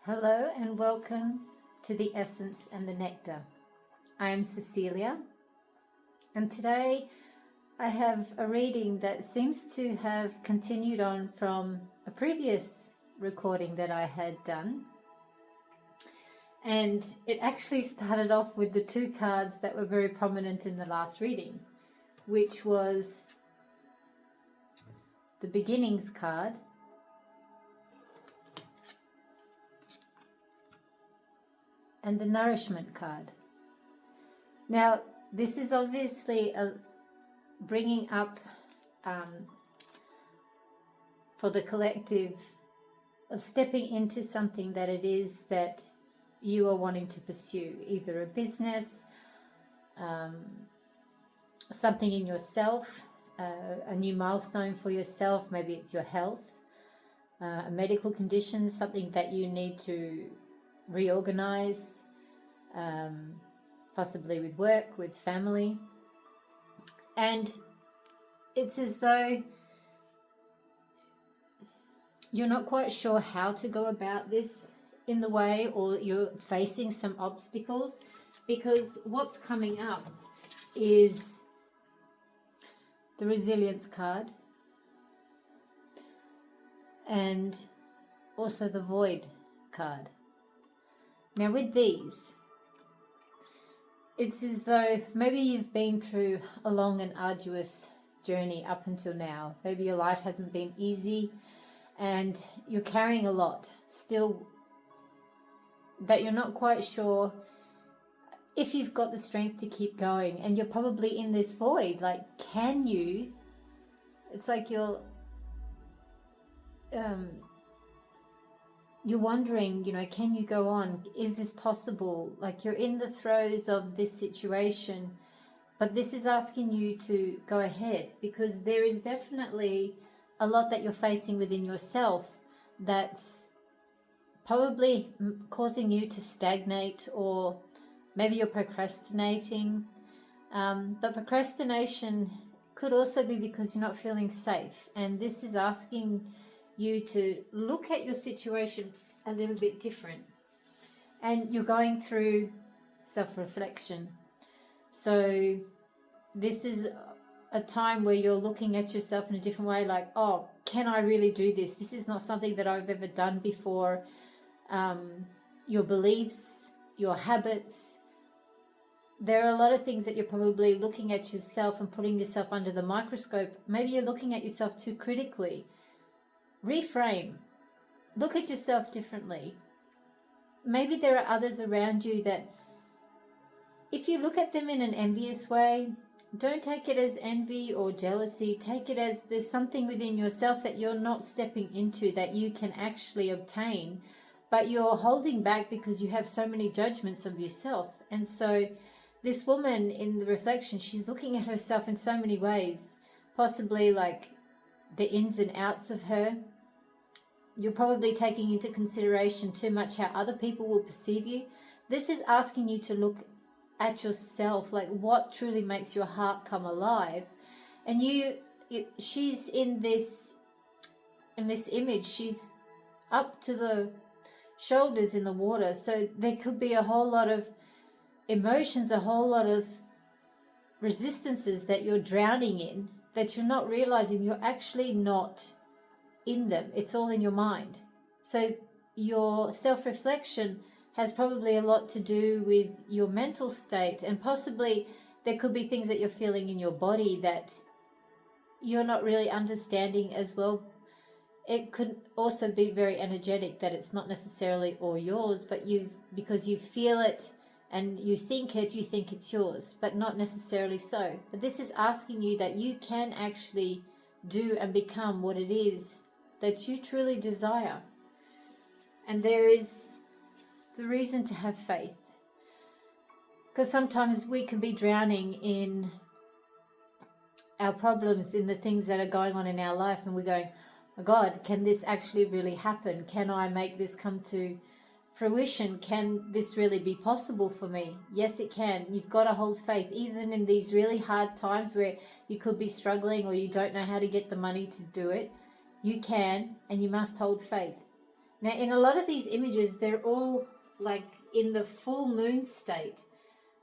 Hello and welcome to the Essence and the Nectar. I am Cecilia, and today I have a reading that seems to have continued on from a previous recording that I had done. And it actually started off with the two cards that were very prominent in the last reading, which was the Beginnings card and the Nourishment card. Now, this is obviously bringing up for the collective of stepping into something that it is that you are wanting to pursue, either a business, something in yourself, a new milestone for yourself. Maybe it's your health, a medical condition, something that you need to reorganize, possibly with work, with family. And it's as though you're not quite sure how to go about this in the way, or you're facing some obstacles, because what's coming up is the Resilience card and also the Void card. Now with these, it's as though maybe you've been through a long and arduous journey up until now. Maybe your life hasn't been easy and you're carrying a lot still that you're not quite sure if you've got the strength to keep going, and you're probably in this void. Like, can you? It's like you're wondering, can you go on? Is this possible? Like, you're in the throes of this situation, but this is asking you to go ahead, because there is definitely a lot that you're facing within yourself that's probably causing you to stagnate, or maybe you're procrastinating. But procrastination could also be because you're not feeling safe, and this is asking you to look at your situation a little bit different, and you're going through self-reflection. So this is a time where you're looking at yourself in a different way, like, oh, can I really do this? This is not something that I've ever done before. Your beliefs, your habits, there are a lot of things that you're probably looking at yourself and putting yourself under the microscope. Maybe you're looking at yourself too critically. Reframe. Look at yourself differently. Maybe there are others around you that, if you look at them in an envious way, don't take it as envy or jealousy. Take it as there's something within yourself that you're not stepping into that you can actually obtain, but you're holding back because you have so many judgments of yourself. And so this woman in the reflection, she's looking at herself in so many ways, possibly like the ins and outs of her. You're probably taking into consideration too much how other people will perceive you. This is asking you to look at yourself, like what truly makes your heart come alive. And she's in this image, she's up to the shoulders in the water. So there could be a whole lot of emotions, a whole lot of resistances that you're drowning in, that you're not realizing you're actually not in them. It's all in your mind. So your self-reflection has probably a lot to do with your mental state, and possibly there could be things that you're feeling in your body that you're not really understanding as well. It could also be very energetic, that it's not necessarily all yours, but because you feel it and you think it's yours, but not necessarily so. But this is asking you that you can actually do and become what it is that you truly desire. And there is the reason to have faith, because sometimes we can be drowning in our problems, in the things that are going on in our life, and we're going, oh God, can this actually really happen? Can I make this come to fruition? Can this really be possible for me? Yes, it can. You've got to hold faith, even in these really hard times where you could be struggling or you don't know how to get the money to do it. You can, and you must hold faith. Now, in a lot of these images, they're all like in the full moon state.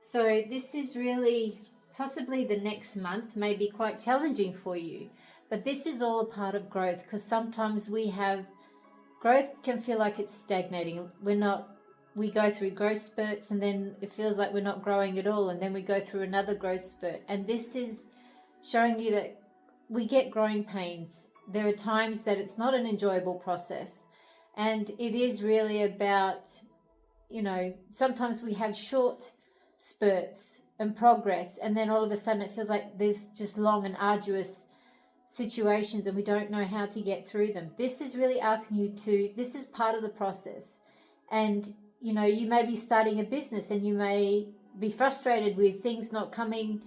So this is really possibly the next month may be quite challenging for you. But this is all a part of growth, because sometimes growth can feel like it's stagnating. We go through growth spurts, and then it feels like we're not growing at all, and then we go through another growth spurt. And this is showing you that we get growing pains. There are times that it's not an enjoyable process, and it is really about, sometimes we have short spurts and progress, and then all of a sudden it feels like there's just long and arduous situations and we don't know how to get through them. This is really asking you this is part of the process. And you may be starting a business, and you may be frustrated with things not coming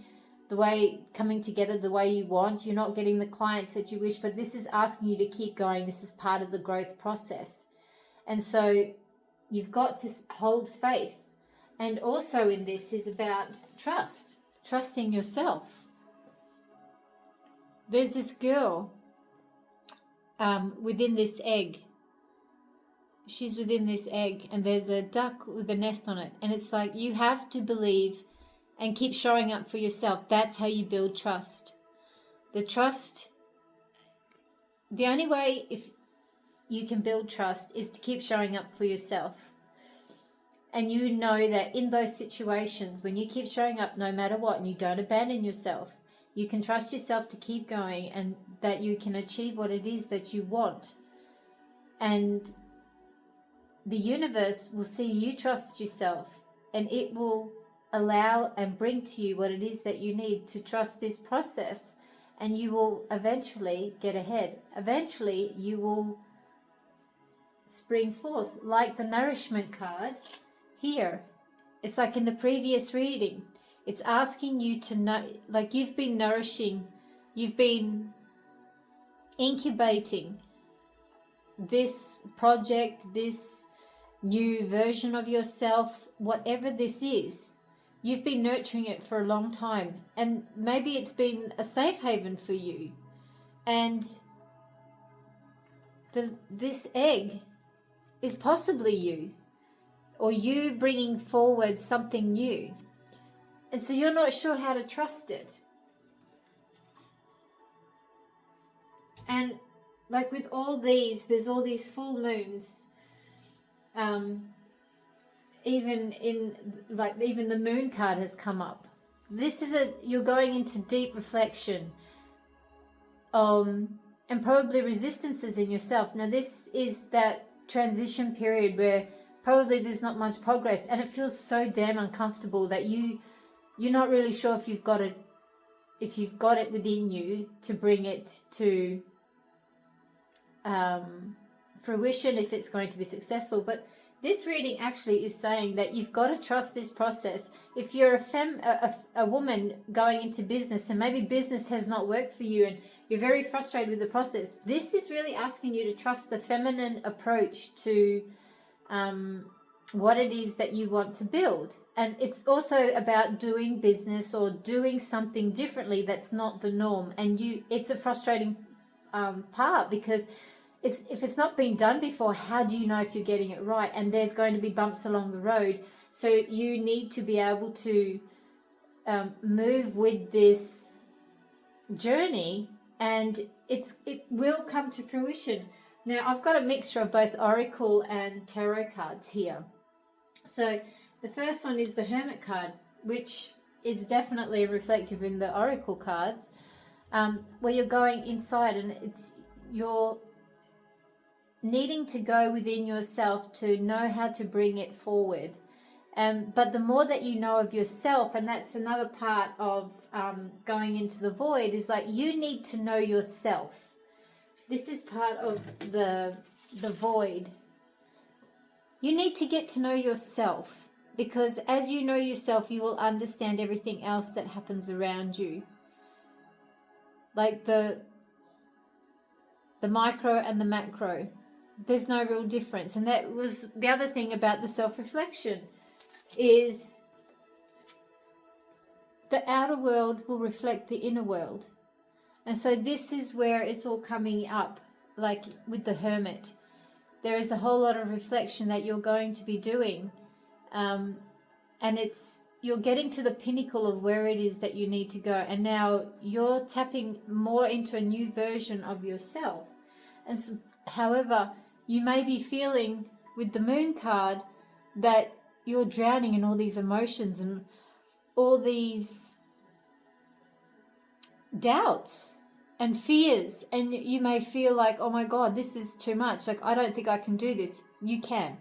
together the way you want. You're not getting the clients that you wish, but this is asking you to keep going. This is part of the growth process. And so you've got to hold faith. And also in this is about trusting yourself. There's this girl within this egg. She's within this egg, and there's a duck with a nest on it. And it's like, you have to believe and keep showing up for yourself. That's how you build trust. The only way if you can build trust is to keep showing up for yourself. And you know that in those situations, when you keep showing up no matter what, and you don't abandon yourself, you can trust yourself to keep going, and that you can achieve what it is that you want. And the universe will see you trust yourself, and it will allow and bring to you what it is that you need to trust this process, and you will eventually get ahead. Eventually you will spring forth, like the nourishment card here. It's like in the previous reading. It's asking you to know, like you've been nourishing, you've been incubating this project, this new version of yourself, whatever this is. You've been nurturing it for a long time, and maybe it's been a safe haven for you. And this egg is possibly you, or you bringing forward something new. And so you're not sure how to trust it. And like with all these, there's all these full moons. Even the moon card has come up. This is you're going into deep reflection, and probably resistances in yourself. Now this is that transition period where probably there's not much progress, and it feels so damn uncomfortable that you're not really sure if you've got it within you to bring it to fruition, if it's going to be successful. But this reading actually is saying that you've got to trust this process. If you're a woman going into business, and maybe business has not worked for you and you're very frustrated with the process, this is really asking you to trust the feminine approach to what it is that you want to build. And it's also about doing business or doing something differently that's not the norm. And it's a frustrating part, because if it's not been done before, how do you know if you're getting it right? And there's going to be bumps along the road. So you need to be able to move with this journey, and it will come to fruition. Now, I've got a mixture of both Oracle and Tarot cards here. So the first one is the Hermit card, which is definitely reflective in the Oracle cards, where you're going inside, and you're needing to go within yourself to know how to bring it forward. But the more that you know of yourself, and that's another part of going into the void, is like you need to know yourself. This is part of the void. You need to get to know yourself, because as you know yourself, you will understand everything else that happens around you. Like the micro and the macro. There's no real difference. And that was the other thing about the self-reflection, is the outer world will reflect the inner world. And so this is where it's all coming up, like with the Hermit. there is a whole lot of reflection that you're going to be doing. And you're getting to the pinnacle of where it is that you need to go. And now you're tapping more into a new version of yourself. And so, however, you may be feeling with the moon card that you're drowning in all these emotions and all these doubts and fears. And you may feel like, oh my God, this is too much. Like, I don't think I can do this. You can.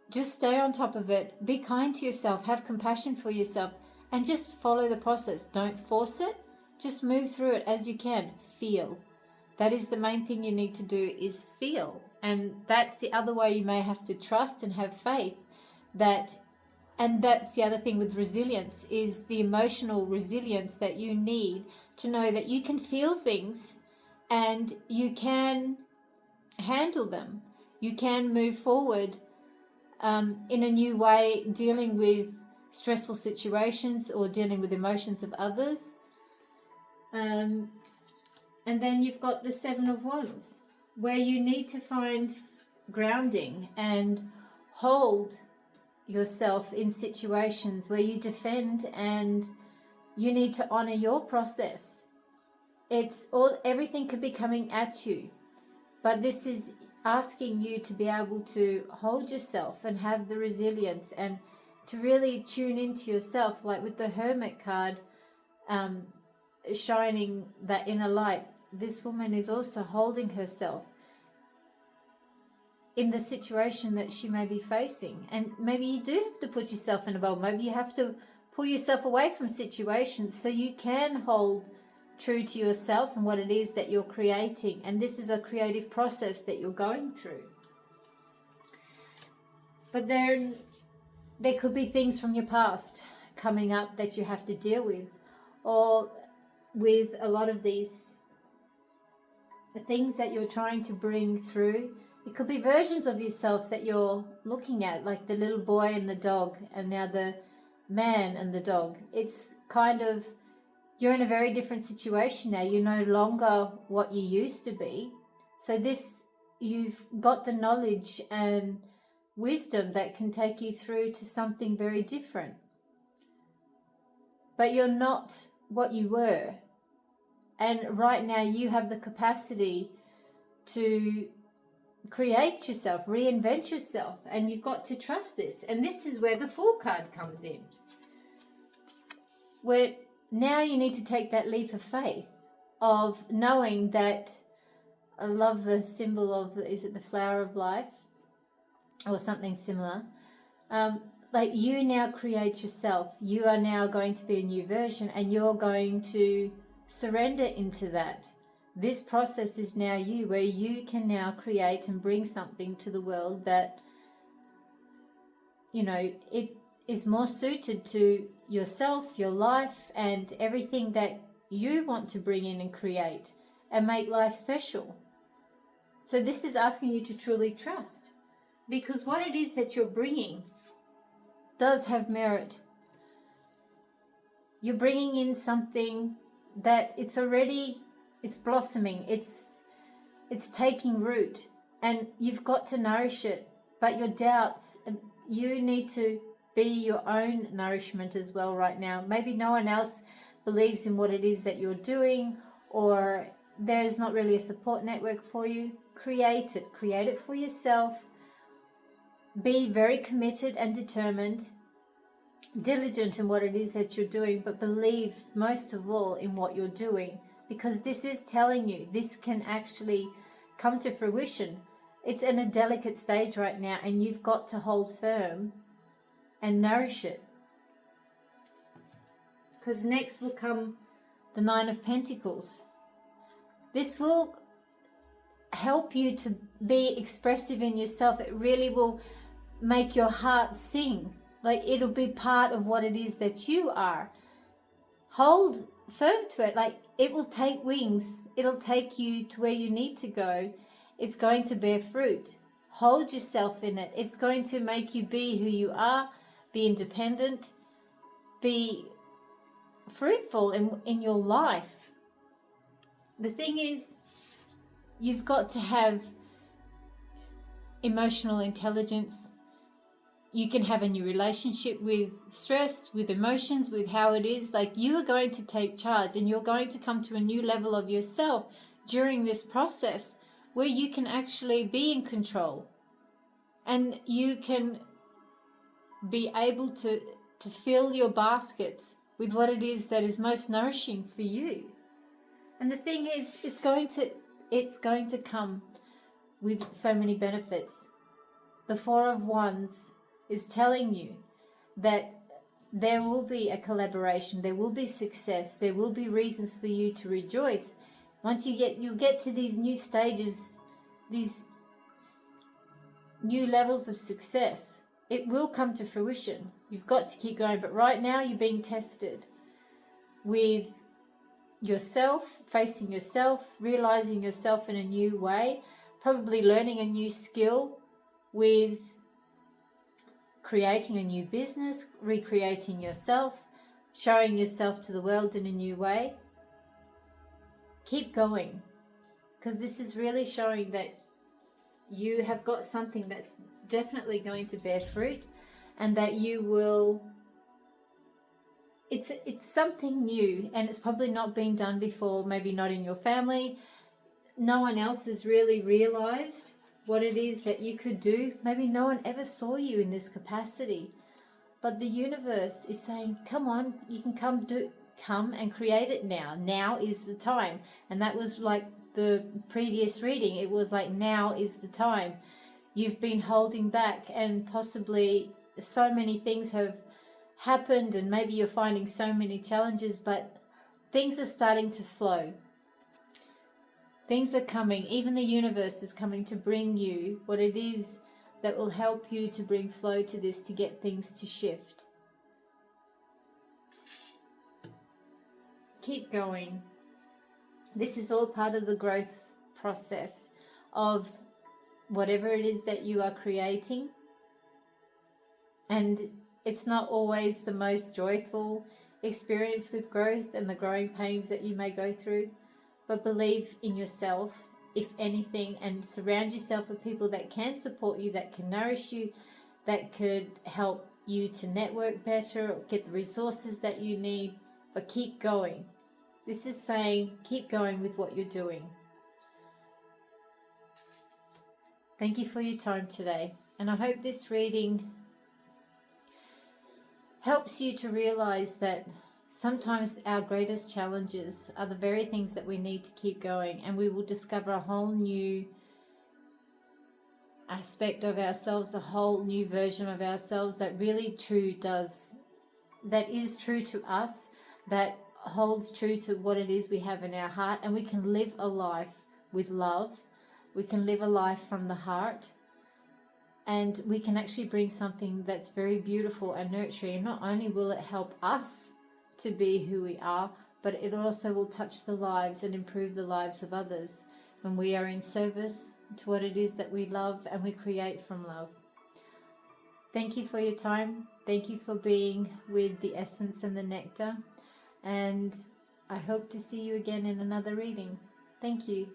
Just stay on top of it. Be kind to yourself. Have compassion for yourself. And just follow the process. Don't force it. Just move through it as you can. Feel. That is the main thing you need to do, is feel. And that's the other way you may have to trust and have faith. And that's the other thing with resilience, is the emotional resilience that you need to know that you can feel things and you can handle them. You can move forward in a new way, dealing with stressful situations or dealing with emotions of others. And then you've got the Seven of Wands, where you need to find grounding and hold yourself in situations where you defend, and you need to honor your process. Everything could be coming at you, but this is asking you to be able to hold yourself and have the resilience and to really tune into yourself, like with the Hermit card shining that inner light. This woman is also holding herself in the situation that she may be facing. And maybe you do have to put yourself in a bubble. Maybe you have to pull yourself away from situations so you can hold true to yourself and what it is that you're creating. And this is a creative process that you're going through. But there could be things from your past coming up that you have to deal with, or with a lot of these things that you're trying to bring through. It could be versions of yourself that you're looking at, like the little boy and the dog, and now the man and the dog. It's kind of, you're in a very different situation now. You're no longer what you used to be. So you've got the knowledge and wisdom that can take you through to something very different. But you're not what you were. And right now you have the capacity to create yourself, reinvent yourself, and you've got to trust this. And this is where the Fool card comes in, where now you need to take that leap of faith of knowing that, I love the symbol of, is it the flower of life or something similar? Like, you now create yourself. You are now going to be a new version, and you're going to surrender into that. This process is now you, where you can now create and bring something to the world that, it is more suited to yourself, your life, and everything that you want to bring in and create and make life special. So this is asking you to truly trust, because what it is that you're bringing does have merit. You're bringing in something that it's blossoming, it's taking root, and you've got to nourish it. But your doubts, you need to be your own nourishment as well right now. Maybe no one else believes in what it is that you're doing, or there's not really a support network for you. Create it for yourself. Be very committed and determined, diligent in what it is that you're doing, but believe most of all in what you're doing, because this is telling you this can actually come to fruition. It's in a delicate stage right now, and you've got to hold firm and nourish it. Because next will come the Nine of Pentacles. This will help you to be expressive in yourself. It really will make your heart sing. Like, it'll be part of what it is that you are. Hold firm to it. Like, it will take wings. It'll take you to where you need to go. It's going to bear fruit. Hold yourself in it. It's going to make you be who you are, be independent, be fruitful in your life. The thing is, you've got to have emotional intelligence. You can have a new relationship with stress, with emotions, with how it is. Like, you are going to take charge, and you're going to come to a new level of yourself during this process where you can actually be in control, and you can be able to fill your baskets with what it is that is most nourishing for you. And the thing is, it's going to come with so many benefits. The Four of Wands is telling you that there will be a collaboration, there will be success, there will be reasons for you to rejoice. Once you'll get to these new stages, these new levels of success, it will come to fruition. You've got to keep going. But right now you're being tested with yourself, facing yourself, realizing yourself in a new way, probably learning a new skill, with creating a new business, recreating yourself, showing yourself to the world in a new way. Keep going, because this is really showing that you have got something that's definitely going to bear fruit, and that you will, it's something new, and it's probably not been done before, maybe not in your family. No one else has really realized what it is that you could do. Maybe no one ever saw you in this capacity, but the universe is saying, come on, you can come and create it now. Now is the time. And that was like the previous reading. It was like, now is the time. You've been holding back, and possibly so many things have happened, and maybe you're finding so many challenges, but things are starting to flow. Things are coming. Even the universe is coming to bring you what it is that will help you to bring flow to this, to get things to shift. Keep going. This is all part of the growth process of whatever it is that you are creating. And it's not always the most joyful experience with growth and the growing pains that you may go through, but believe in yourself, if anything, and surround yourself with people that can support you, that can nourish you, that could help you to network better, or get the resources that you need. But keep going. This is saying keep going with what you're doing. Thank you for your time today, and I hope this reading helps you to realize that sometimes our greatest challenges are the very things that we need to keep going, and we will discover a whole new aspect of ourselves, a whole new version of ourselves that is true to us, that holds true to what it is we have in our heart, and we can live a life with love. We can live a life from the heart, and we can actually bring something that's very beautiful and nurturing. Not only will it help us to be who we are, but it also will touch the lives and improve the lives of others when we are in service to what it is that we love and we create from love. Thank you for your time. Thank you for being with the essence and the nectar, and I hope to see you again in another reading. Thank you.